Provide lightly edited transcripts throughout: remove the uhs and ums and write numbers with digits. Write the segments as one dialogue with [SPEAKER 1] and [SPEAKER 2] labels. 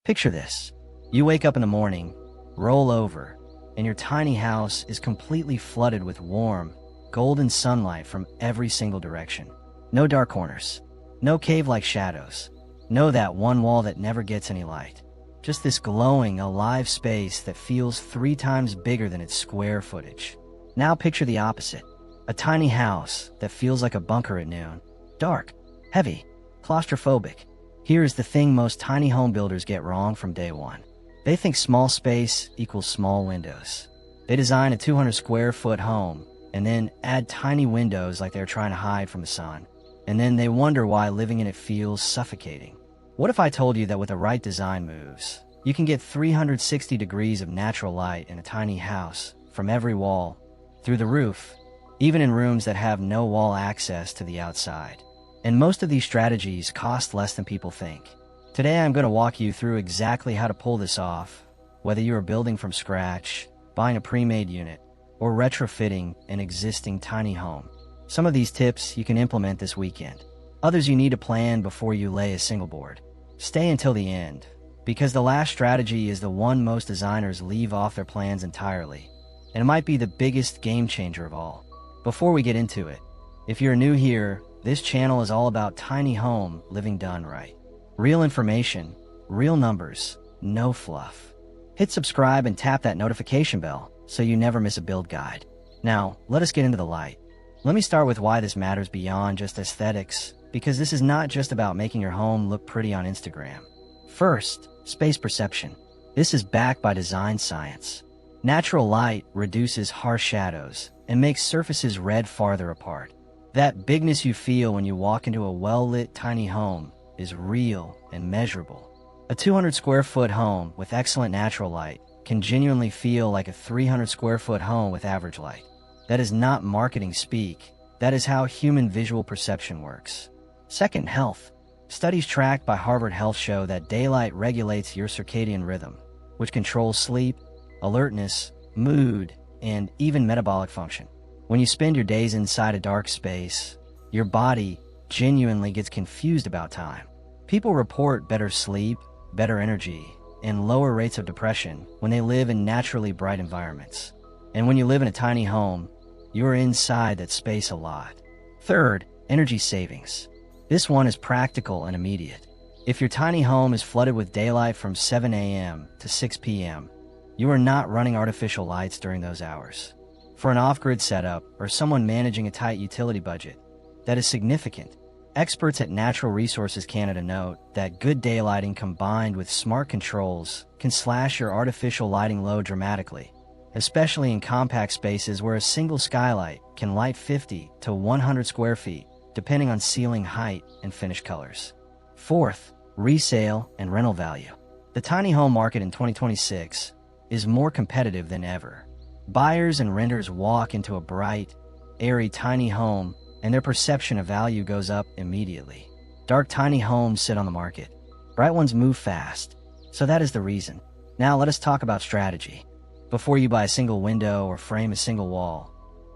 [SPEAKER 1] Picture this. You wake up in the morning, roll over, and your tiny house is completely flooded with warm, golden sunlight from every single direction. No dark corners, no cave-like shadows, no that one wall that never gets any light. Just this glowing, alive space that feels 3 times bigger than its square footage. Now picture the opposite. A tiny house that feels like a bunker at noon. Dark, heavy, claustrophobic. Here is the thing most tiny home builders get wrong from day one. They think small space equals small windows. They design a 200 square foot home and then add tiny windows like they're trying to hide from the sun. And then they wonder why living in it feels suffocating. What if I told you that with the right design moves, you can get 360 degrees of natural light in a tiny house, from every wall, through the roof, even in rooms that have no wall access to the outside. And most of these strategies cost less than people think. Today I'm going to walk you through exactly how to pull this off, whether you are building from scratch, buying a pre-made unit, or retrofitting an existing tiny home. Some of these tips you can implement this weekend. Others you need to plan before you lay a single board. Stay until the end, because the last strategy is the one most designers leave off their plans entirely, and it might be the biggest game changer of all. Before we get into it, if you're new here, this channel is all about tiny home living done right. Real information, real numbers, no fluff. Hit subscribe and tap that notification bell so you never miss a build guide. Now, let us get into the light. Let me start with why this matters beyond just aesthetics, because this is not just about making your home look pretty on Instagram. First, space perception. This is backed by design science. Natural light reduces harsh shadows and makes surfaces read farther apart. That bigness you feel when you walk into a well-lit tiny home is real and measurable. A 200 square foot home with excellent natural light can genuinely feel like a 300 square foot home with average light. That is not marketing speak. That is how human visual perception works. Second, health. Studies tracked by Harvard Health show that daylight regulates your circadian rhythm, which controls sleep, alertness, mood, and even metabolic function. When you spend your days inside a dark space, your body genuinely gets confused about time. People report better sleep, better energy, and lower rates of depression when they live in naturally bright environments. And when you live in a tiny home, you are inside that space a lot. Third, energy savings. This one is practical and immediate. If your tiny home is flooded with daylight from 7 a.m. to 6 p.m., you are not running artificial lights during those hours. For an off-grid setup or someone managing a tight utility budget, that is significant. Experts at Natural Resources Canada note that good daylighting combined with smart controls can slash your artificial lighting load dramatically, especially in compact spaces where a single skylight can light 50 to 100 square feet, depending on ceiling height and finish colors. Fourth, resale and rental value. The tiny home market in 2026 is more competitive than ever. Buyers and renters walk into a bright, airy tiny home and their perception of value goes up immediately. Dark tiny homes sit on the market. Bright ones move fast. So that is the reason. Now let us talk about strategy. Before you buy a single window or frame a single wall,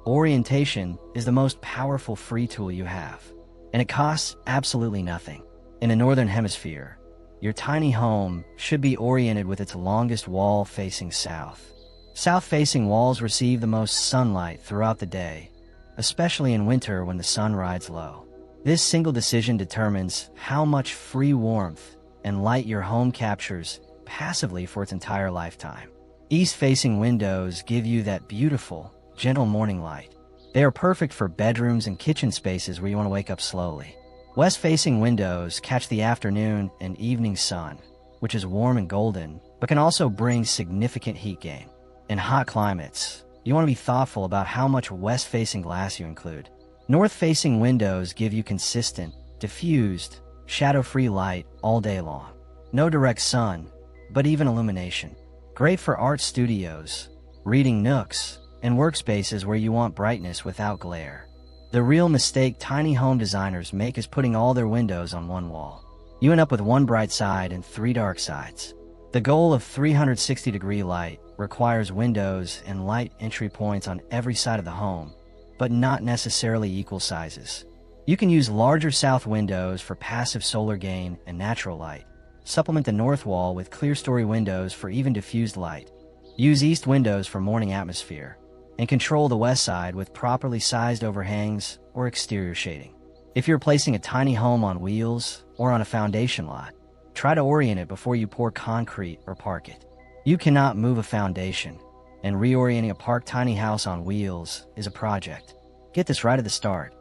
[SPEAKER 1] orientation is the most powerful free tool you have, and it costs absolutely nothing. In the Northern Hemisphere, your tiny home should be oriented with its longest wall facing south. South-facing walls receive the most sunlight throughout the day, especially in winter when the sun rides low. This single decision determines how much free warmth and light your home captures passively for its entire lifetime. East-facing windows give you that beautiful, gentle morning light. They are perfect for bedrooms and kitchen spaces where you want to wake up slowly. West-facing windows catch the afternoon and evening sun, which is warm and golden, but can also bring significant heat gain. In hot climates, you want to be thoughtful about how much west-facing glass you include. North-facing windows give you consistent, diffused, shadow-free light all day long. No direct sun, but even illumination. Great for art studios, reading nooks, and workspaces where you want brightness without glare. The real mistake tiny home designers make is putting all their windows on one wall. You end up with one bright side and 3 dark sides. The goal of 360-degree light requires windows and light entry points on every side of the home, but not necessarily equal sizes. You can use larger south windows for passive solar gain and natural light, Supplement the north wall with Clerestory windows for even diffused light. Use east windows for morning atmosphere. And control the west side with properly sized overhangs or exterior shading. If you're placing a tiny home on wheels or on a foundation lot, try to orient it before you pour concrete or park it. You cannot move a foundation, and reorienting a parked tiny house on wheels is a project. Get this right at the start.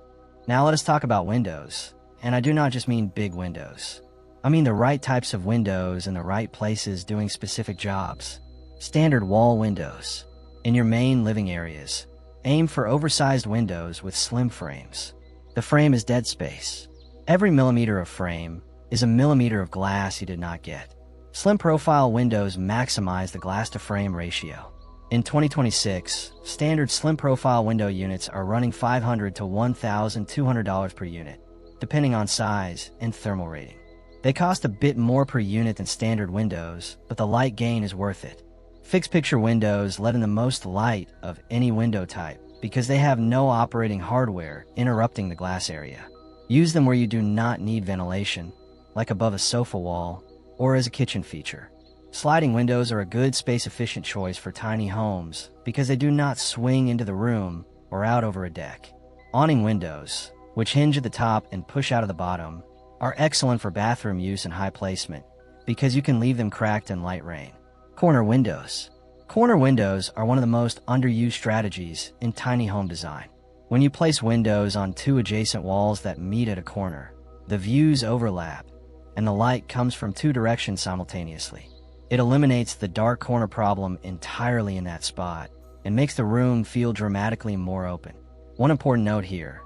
[SPEAKER 1] Now let us talk about windows, and I do not just mean big windows. I mean the right types of windows in the right places doing specific jobs. Standard wall windows. In your main living areas, aim for oversized windows with slim frames. The frame is dead space. Every millimeter of frame is a millimeter of glass you did not get. Slim profile windows maximize the glass-to-frame ratio. In 2026, standard slim profile window units are running $500 to $1,200 per unit, depending on size and thermal rating. They cost a bit more per unit than standard windows, but the light gain is worth it. Fixed-picture windows let in the most light of any window type because they have no operating hardware interrupting the glass area. Use them where you do not need ventilation, like above a sofa wall or as a kitchen feature. Sliding windows are a good space-efficient choice for tiny homes because they do not swing into the room or out over a deck. Awning windows, which hinge at the top and push out of the bottom, are excellent for bathroom use and high placement because you can leave them cracked in light rain. Corner windows. Corner windows are one of the most underused strategies in tiny home design. When you place windows on two adjacent walls that meet at a corner, the views overlap, and the light comes from two directions simultaneously. It eliminates the dark corner problem entirely in that spot and makes the room feel dramatically more open. One important note here: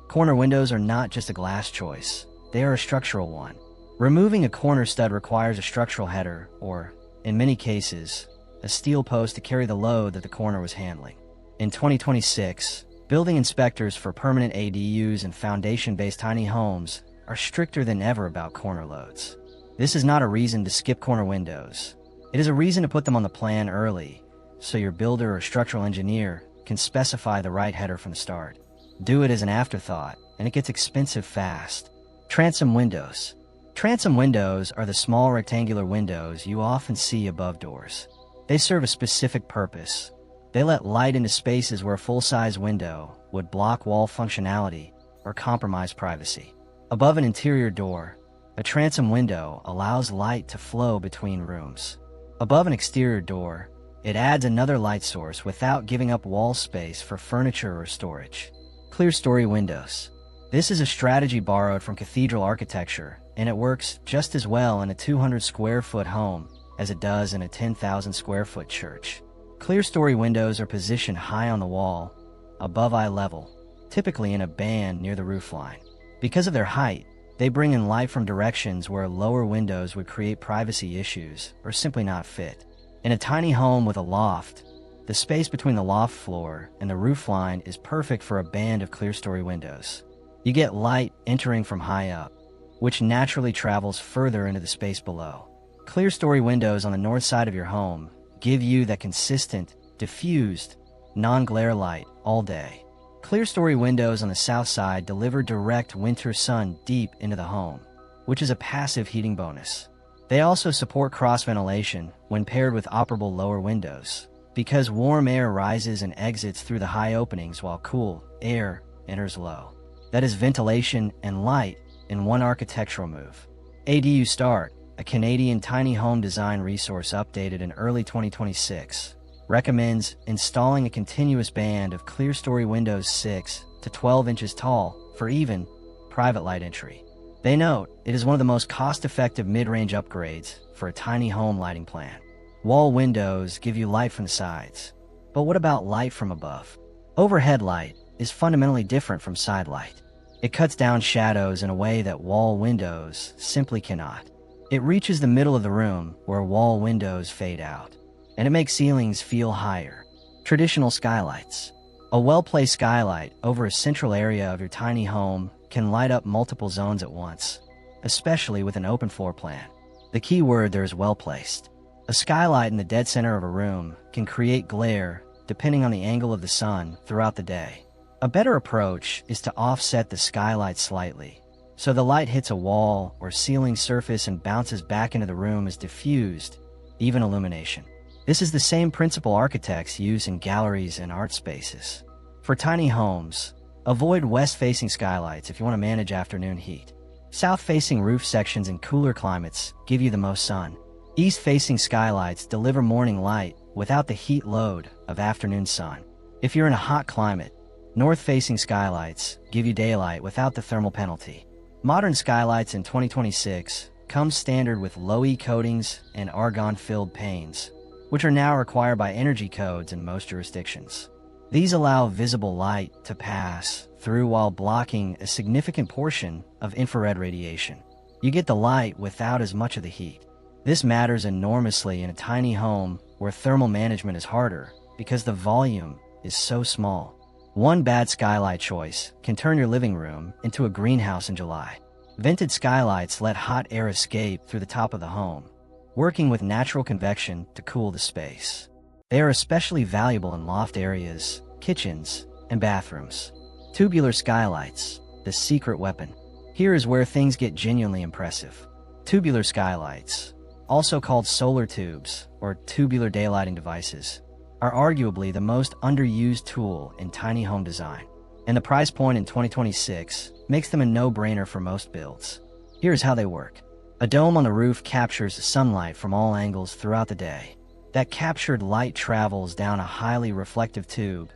[SPEAKER 1] corner windows are not just a glass choice, they are a structural one. Removing a corner stud requires a structural header, or, in many cases, a steel post to carry the load that the corner was handling. In 2026, building inspectors for permanent ADUs and foundation-based tiny homes are stricter than ever about corner loads. This is not a reason to skip corner windows. It is a reason to put them on the plan early, so your builder or structural engineer can specify the right header from the start. Do it as an afterthought, and it gets expensive fast. Transom windows. Transom windows are the small rectangular windows you often see above doors. They serve a specific purpose. They let light into spaces where a full-size window would block wall functionality or compromise privacy. Above an interior door, a transom window allows light to flow between rooms. Above an exterior door, it adds another light source without giving up wall space for furniture or storage. Clerestory windows. This is a strategy borrowed from cathedral architecture, and it works just as well in a 200-square-foot home as it does in a 10,000-square-foot church. Clerestory windows are positioned high on the wall, above eye level, typically in a band near the roofline. Because of their height, they bring in light from directions where lower windows would create privacy issues or simply not fit. In a tiny home with a loft, the space between the loft floor and the roofline is perfect for a band of Clerestory windows. You get light entering from high up, which naturally travels further into the space below. Clerestory windows on the north side of your home give you that consistent, diffused, non-glare light all day. Clerestory windows on the south side deliver direct winter sun deep into the home, which is a passive heating bonus. They also support cross-ventilation when paired with operable lower windows, because warm air rises and exits through the high openings while cool air enters low. That is ventilation and light in one architectural move. ADU Start, a Canadian tiny home design resource updated in early 2026, recommends installing a continuous band of Clerestory windows 6 to 12 inches tall for even, private light entry. They note it is one of the most cost-effective mid-range upgrades for a tiny home lighting plan. Wall windows give you light from the sides, but what about light from above? Overhead light is fundamentally different from side light. It cuts down shadows in a way that wall windows simply cannot. It reaches the middle of the room where wall windows fade out, and it makes ceilings feel higher. Traditional skylights. A well-placed skylight over a central area of your tiny home can light up multiple zones at once, especially with an open floor plan. The key word there is well-placed. A skylight in the dead center of a room can create glare depending on the angle of the sun throughout the day. A better approach is to offset the skylight slightly, So the light hits a wall or ceiling surface and bounces back into the room as diffused, even illumination. This is the same principle architects use in galleries and art spaces. For tiny homes, avoid west-facing skylights if you want to manage afternoon heat. South-facing roof sections in cooler climates give you the most sun. East-facing skylights deliver morning light without the heat load of afternoon sun. If you're in a hot climate, north-facing skylights give you daylight without the thermal penalty. Modern skylights in 2026 come standard with low-E coatings and argon-filled panes, which are now required by energy codes in most jurisdictions. These allow visible light to pass through while blocking a significant portion of infrared radiation. You get the light without as much of the heat. This matters enormously in a tiny home where thermal management is harder because the volume is so small. One bad skylight choice can turn your living room into a greenhouse in July. Vented skylights let hot air escape through the top of the home, working with natural convection to cool the space. They are especially valuable in loft areas, kitchens, and bathrooms. Tubular skylights, the secret weapon. Here is where things get genuinely impressive. Tubular skylights, also called solar tubes or tubular daylighting devices, are arguably the most underused tool in tiny home design, and the price point in 2026 makes them a no-brainer for most builds. Here's how they work. A dome on the roof captures sunlight from all angles throughout the day. That captured light travels down a highly reflective tube,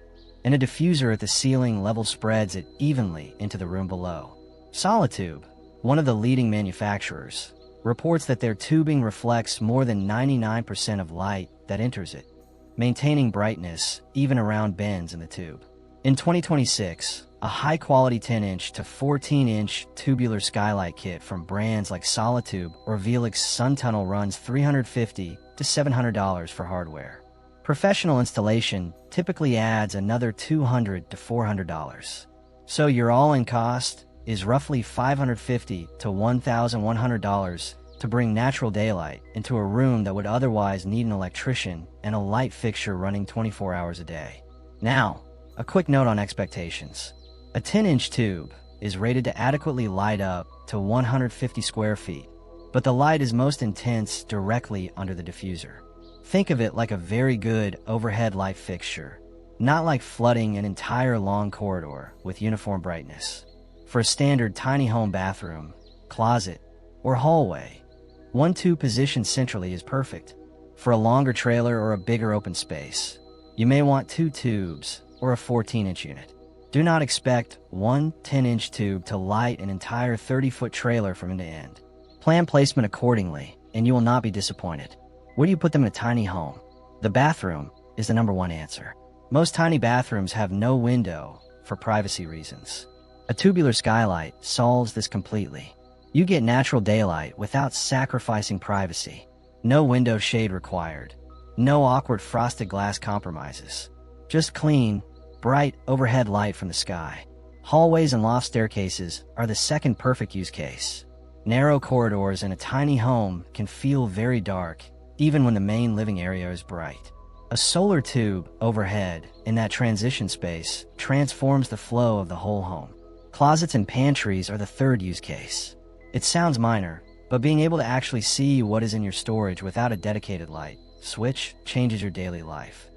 [SPEAKER 1] and a diffuser at the ceiling level spreads it evenly into the room below. Solitube, one of the leading manufacturers, reports that their tubing reflects more than 99% of light that enters it, maintaining brightness even around bends in the tube. In 2026, a high-quality 10-inch to 14-inch tubular skylight kit from brands like Solitube or Velix Sun Tunnel runs $350 to $700 for hardware. Professional installation typically adds another $200 to $400. So your all-in cost is roughly $550 to $1,100 to bring natural daylight into a room that would otherwise need an electrician and a light fixture running 24 hours a day. Now, a quick note on expectations. A 10-inch tube is rated to adequately light up to 150 square feet, but the light is most intense directly under the diffuser. Think of it like a very good overhead light fixture, not like flooding an entire long corridor with uniform brightness. For a standard tiny home bathroom, closet, or hallway, one tube positioned centrally is perfect. For a longer trailer or a bigger open space, you may want 2 tubes or a 14-inch unit. Do not expect one 10-inch tube to light an entire 30-foot trailer from end to end. Plan placement accordingly, and you will not be disappointed. Where do you put them in a tiny home? The bathroom is the #1 answer. Most tiny bathrooms have no window for privacy reasons. A tubular skylight solves this completely. You get natural daylight without sacrificing privacy. No window shade required. No awkward frosted glass compromises. Just clean, bright overhead light from the sky. Hallways and loft staircases are the second perfect use case. Narrow corridors in a tiny home can feel very dark, even when the main living area is bright. A solar tube overhead in that transition space transforms the flow of the whole home. Closets and pantries are the third use case. It sounds minor, but being able to actually see what is in your storage without a dedicated light switch changes your daily life.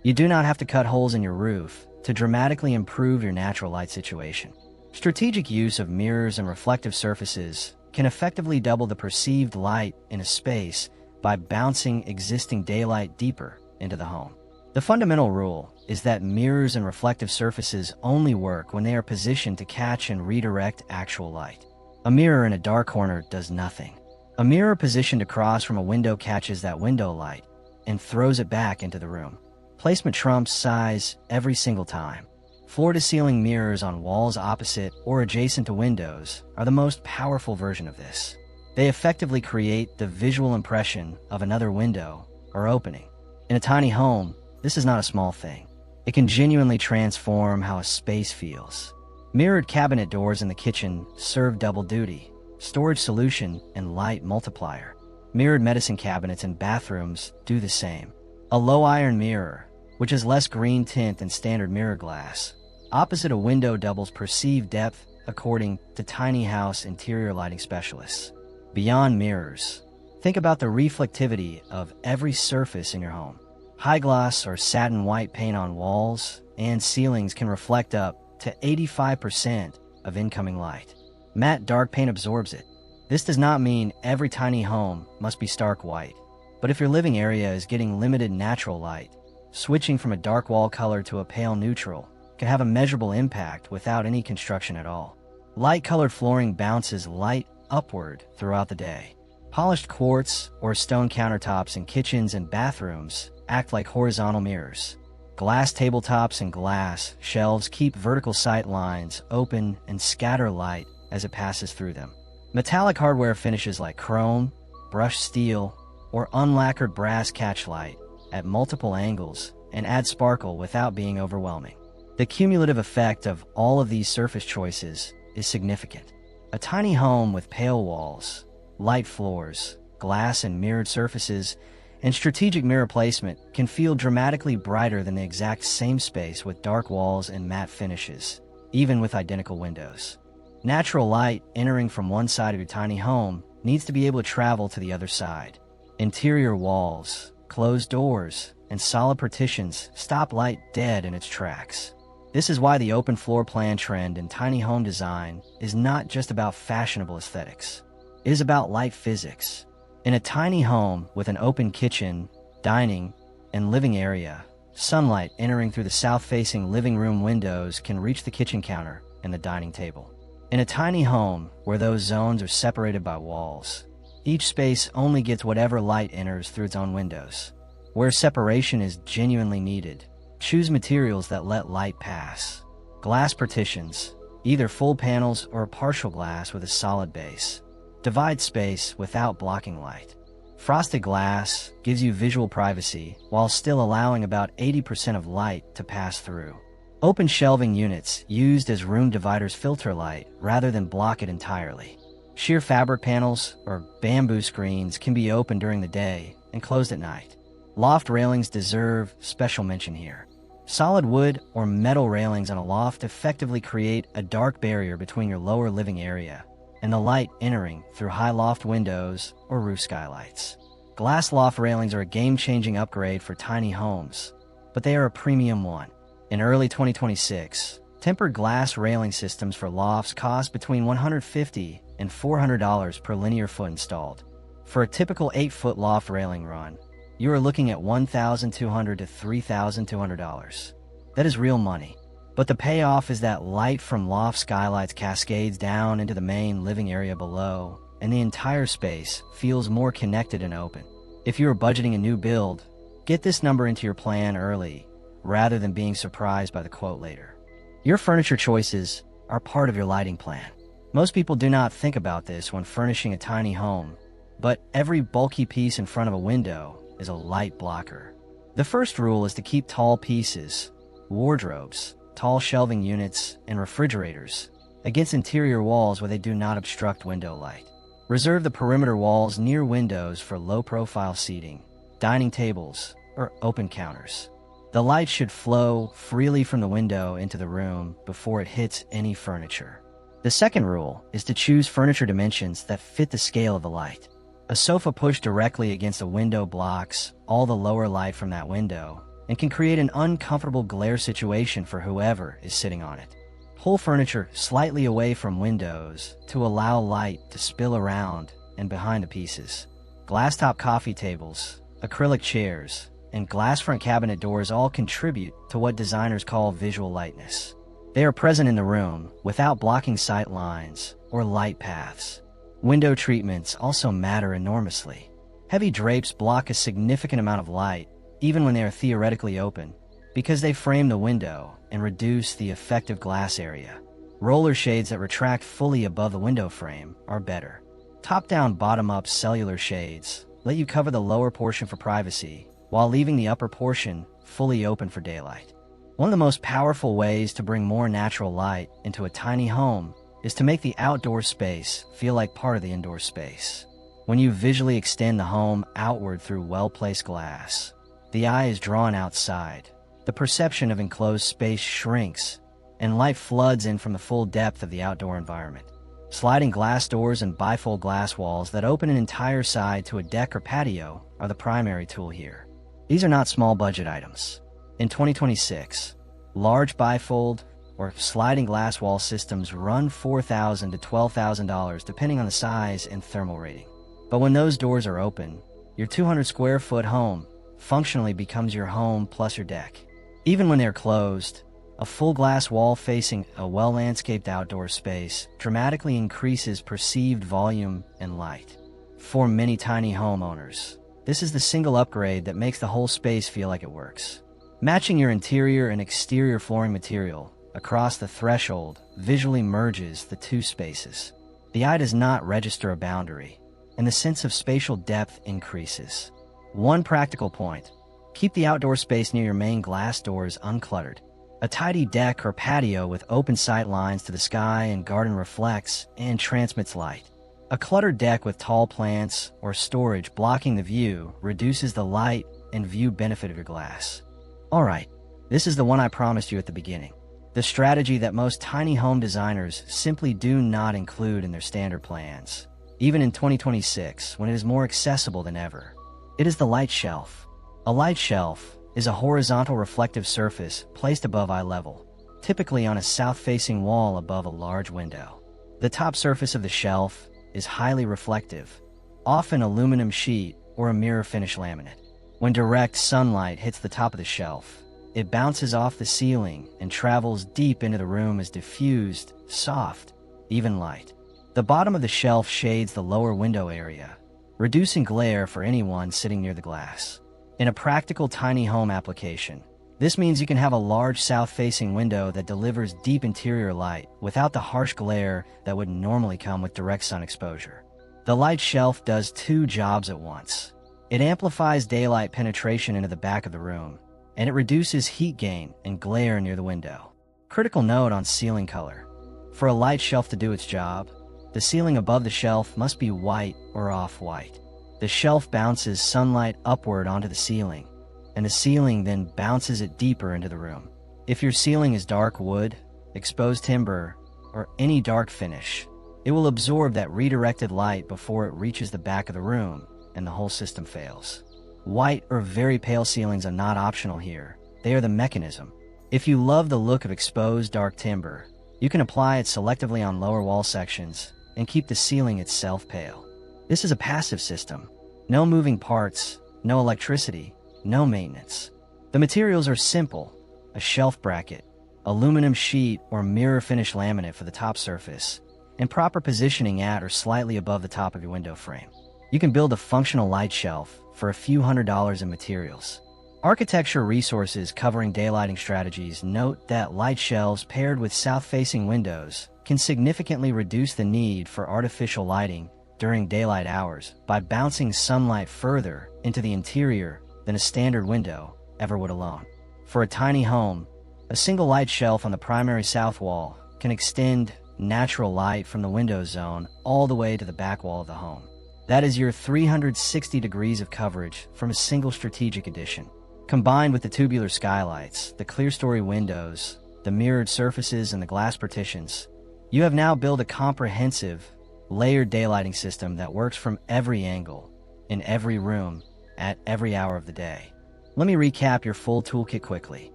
[SPEAKER 1] You do not have to cut holes in your roof to dramatically improve your natural light situation. Strategic use of mirrors and reflective surfaces can effectively double the perceived light in a space by bouncing existing daylight deeper into the home. The fundamental rule is that mirrors and reflective surfaces only work when they are positioned to catch and redirect actual light. A mirror in a dark corner does nothing. A mirror positioned across from a window catches that window light and throws it back into the room. Placement trumps size every single time. Floor-to-ceiling mirrors on walls opposite or adjacent to windows are the most powerful version of this. They effectively create the visual impression of another window or opening. In a tiny home, this is not a small thing. It can genuinely transform how a space feels. Mirrored cabinet doors in the kitchen serve double duty: storage solution and light multiplier. Mirrored medicine cabinets in bathrooms do the same. A low iron mirror, which has less green tint than standard mirror glass, opposite a window doubles perceived depth according to tiny house interior lighting specialists. Beyond mirrors, think about the reflectivity of every surface in your home. High gloss or satin white paint on walls and ceilings can reflect up to 85% of incoming light. Matte dark paint absorbs it. This does not mean every tiny home must be stark white, but if your living area is getting limited natural light, switching from a dark wall color to a pale neutral can have a measurable impact without any construction at all. Light-colored flooring bounces light upward throughout the day. Polished quartz or stone countertops in kitchens and bathrooms act like horizontal mirrors. Glass tabletops and glass shelves keep vertical sight lines open and scatter light as it passes through them. Metallic hardware finishes like chrome, brushed steel, or unlacquered brass catch light at multiple angles and add sparkle without being overwhelming. The cumulative effect of all of these surface choices is significant. A tiny home with pale walls, light floors, glass and mirrored surfaces, and strategic mirror placement can feel dramatically brighter than the exact same space with dark walls and matte finishes, even with identical windows. Natural light entering from one side of your tiny home needs to be able to travel to the other side. Interior walls, closed doors, and solid partitions stop light dead in its tracks. This is why the open floor plan trend in tiny home design is not just about fashionable aesthetics. It is about light physics. In a tiny home with an open kitchen, dining, and living area, sunlight entering through the south-facing living room windows can reach the kitchen counter and the dining table. In a tiny home where those zones are separated by walls, each space only gets whatever light enters through its own windows. Where separation is genuinely needed, choose materials that let light pass. Glass partitions, either full panels or partial glass with a solid base, divide space without blocking light. Frosted glass gives you visual privacy while still allowing about 80% of light to pass through. Open shelving units used as room dividers filter light rather than block it entirely. Sheer fabric panels or bamboo screens can be open during the day and closed at night. Loft railings deserve special mention here. Solid wood or metal railings on a loft effectively create a dark barrier between your lower living area and the light entering through high loft windows or roof skylights. Glass loft railings are a game-changing upgrade for tiny homes, but they are a premium one. In early 2026, tempered glass railing systems for lofts cost between $150 and $400 per linear foot installed. For a typical 8-foot loft railing run, you are looking at $1,200 to $3,200. That is real money. But the payoff is that light from loft skylights cascades down into the main living area below, and the entire space feels more connected and open. If you are budgeting a new build, get this number into your plan early, rather than being surprised by the quote later. Your furniture choices are part of your lighting plan. Most people do not think about this when furnishing a tiny home, but every bulky piece in front of a window is a light blocker. The first rule is to keep tall pieces, wardrobes, tall shelving units, and refrigerators against interior walls where they do not obstruct window light. Reserve the perimeter walls near windows for low-profile seating, dining tables, or open counters. The light should flow freely from the window into the room before it hits any furniture. The second rule is to choose furniture dimensions that fit the scale of the light. A sofa pushed directly against a window blocks all the lower light from that window and can create an uncomfortable glare situation for whoever is sitting on it. Pull furniture slightly away from windows to allow light to spill around and behind the pieces. Glass-top coffee tables, acrylic chairs, and glass front cabinet doors all contribute to what designers call visual lightness. They are present in the room without blocking sight lines or light paths. Window treatments also matter enormously. Heavy drapes block a significant amount of light, even when they are theoretically open, because they frame the window and reduce the effective glass area. Roller shades that retract fully above the window frame are better. Top-down, bottom-up cellular shades let you cover the lower portion for privacy while leaving the upper portion fully open for daylight. One of the most powerful ways to bring more natural light into a tiny home is to make the outdoor space feel like part of the indoor space. When you visually extend the home outward through well-placed glass, the eye is drawn outside. The perception of enclosed space shrinks, and light floods in from the full depth of the outdoor environment. Sliding glass doors and bifold glass walls that open an entire side to a deck or patio are the primary tool here. These are not small budget items. In 2026, large bifold or sliding glass wall systems run $4,000 to $12,000 depending on the size and thermal rating. But when those doors are open, your 200 square foot home functionally becomes your home plus your deck. Even when they're closed, a full glass wall facing a well-landscaped outdoor space dramatically increases perceived volume and light. For many tiny homeowners, this is the single upgrade that makes the whole space feel like it works. Matching your interior and exterior flooring material across the threshold visually merges the two spaces. The eye does not register a boundary, and the sense of spatial depth increases. One practical point: keep the outdoor space near your main glass doors uncluttered. A tidy deck or patio with open sight lines to the sky and garden reflects and transmits light. A cluttered deck with tall plants or storage blocking the view reduces the light and view benefit of your glass. Alright, this is the one I promised you at the beginning. The strategy that most tiny home designers simply do not include in their standard plans, even in 2026 when it is more accessible than ever. It is the light shelf. A light shelf is a horizontal reflective surface placed above eye level, typically on a south-facing wall above a large window. The top surface of the shelf is highly reflective, often aluminum sheet or a mirror finish laminate. When direct sunlight hits the top of the shelf, it bounces off the ceiling and travels deep into the room as diffused, soft, even light. The bottom of the shelf shades the lower window area, reducing glare for anyone sitting near the glass. In a practical tiny home application, this means you can have a large south-facing window that delivers deep interior light without the harsh glare that would normally come with direct sun exposure. The light shelf does two jobs at once. It amplifies daylight penetration into the back of the room, and it reduces heat gain and glare near the window. Critical note on ceiling color. For a light shelf to do its job, the ceiling above the shelf must be white or off-white. The shelf bounces sunlight upward onto the ceiling, and the ceiling then bounces it deeper into the room. If your ceiling is dark wood, exposed timber, or any dark finish, it will absorb that redirected light before it reaches the back of the room, and the whole system fails. White or very pale ceilings are not optional here. They are the mechanism. If you love the look of exposed dark timber, you can apply it selectively on lower wall sections and keep the ceiling itself pale. This is a passive system. No moving parts, no electricity, no maintenance. The materials are simple: a shelf bracket, aluminum sheet or mirror finish laminate for the top surface, and proper positioning at or slightly above the top of your window frame. You can build a functional light shelf for a few $100s in materials. Architecture resources covering daylighting strategies note that light shelves paired with south-facing windows can significantly reduce the need for artificial lighting during daylight hours by bouncing sunlight further into the interior than a standard window ever would alone. For a tiny home, a single light shelf on the primary south wall can extend natural light from the window zone all the way to the back wall of the home. That is your 360 degrees of coverage from a single strategic addition. Combined with the tubular skylights, the Clerestory windows, the mirrored surfaces, and the glass partitions, you have now built a comprehensive, layered daylighting system that works from every angle, in every room, at every hour of the day. Let me recap your full toolkit quickly.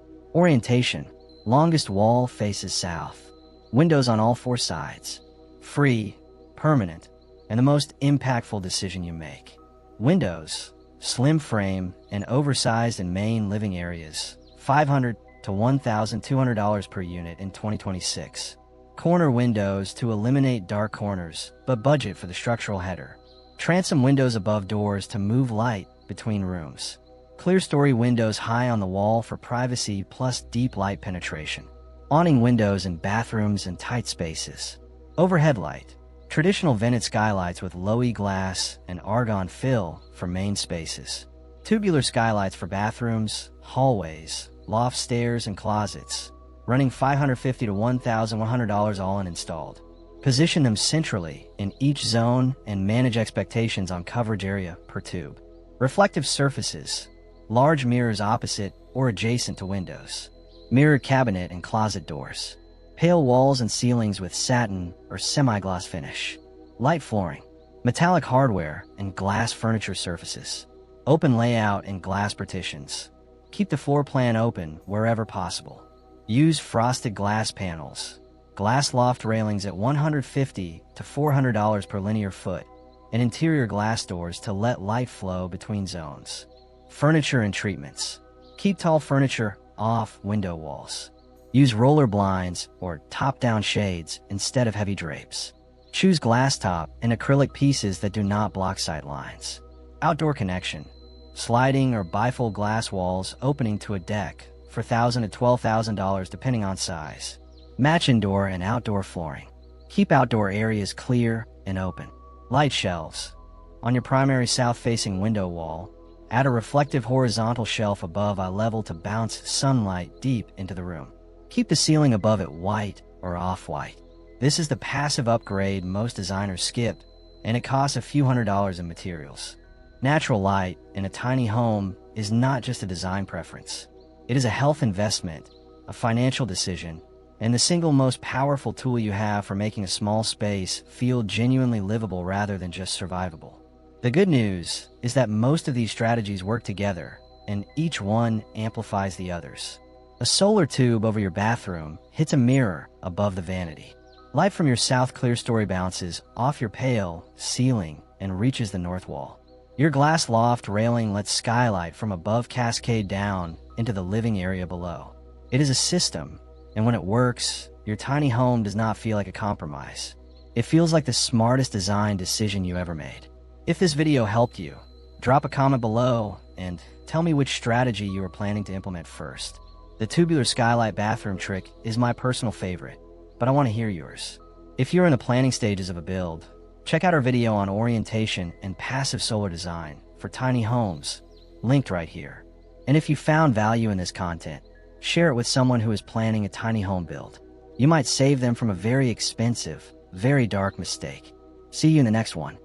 [SPEAKER 1] Orientation: longest wall faces south. Windows on all four sides. Free, permanent, and the most impactful decision you make. Windows: slim frame and oversized in main living areas. $500 to $1,200 per unit in 2026. Corner windows to eliminate dark corners, but budget for the structural header. Transom windows above doors to move light between rooms. Clerestory windows high on the wall for privacy plus deep light penetration. Awning windows in bathrooms and tight spaces. Overhead light. Traditional vented skylights with low-E glass and argon fill for main spaces. Tubular skylights for bathrooms, hallways, loft stairs, and closets, running $550 to $1,100 all in installed. Position them centrally in each zone and manage expectations on coverage area per tube. Reflective surfaces: large mirrors opposite or adjacent to windows. Mirror cabinet and closet doors. Pale walls and ceilings with satin or semi-gloss finish. Light flooring. Metallic hardware and glass furniture surfaces. Open layout and glass partitions. Keep the floor plan open wherever possible. Use frosted glass panels. Glass loft railings at $150 to $400 per linear foot, and interior glass doors to let light flow between zones. Furniture and treatments. Keep tall furniture off window walls. Use roller blinds or top-down shades instead of heavy drapes. Choose glass top and acrylic pieces that do not block sight lines. Outdoor connection. Sliding or bifold glass walls opening to a deck for $1,000 to $12,000 depending on size. Match indoor and outdoor flooring. Keep outdoor areas clear and open. Light shelves. On your primary south-facing window wall, add a reflective horizontal shelf above eye level to bounce sunlight deep into the room. Keep the ceiling above it white or off-white. This is the passive upgrade most designers skip, and it costs a few $100s in materials. Natural light in a tiny home is not just a design preference. It is a health investment, a financial decision, and the single most powerful tool you have for making a small space feel genuinely livable rather than just survivable. The good news is that most of these strategies work together, and each one amplifies the others. A solar tube over your bathroom hits a mirror above the vanity. Light from your south Clerestory bounces off your pale ceiling and reaches the north wall. Your glass loft railing lets skylight from above cascade down into the living area below. It is a system, and when it works, your tiny home does not feel like a compromise. It feels like the smartest design decision you ever made. If this video helped you, drop a comment below and tell me which strategy you are planning to implement first. The tubular skylight bathroom trick is my personal favorite, but I want to hear yours. If you're in the planning stages of a build, check out our video on orientation and passive solar design for tiny homes, linked right here. And if you found value in this content, share it with someone who is planning a tiny home build. You might save them from a very expensive, very dark mistake. See you in the next one.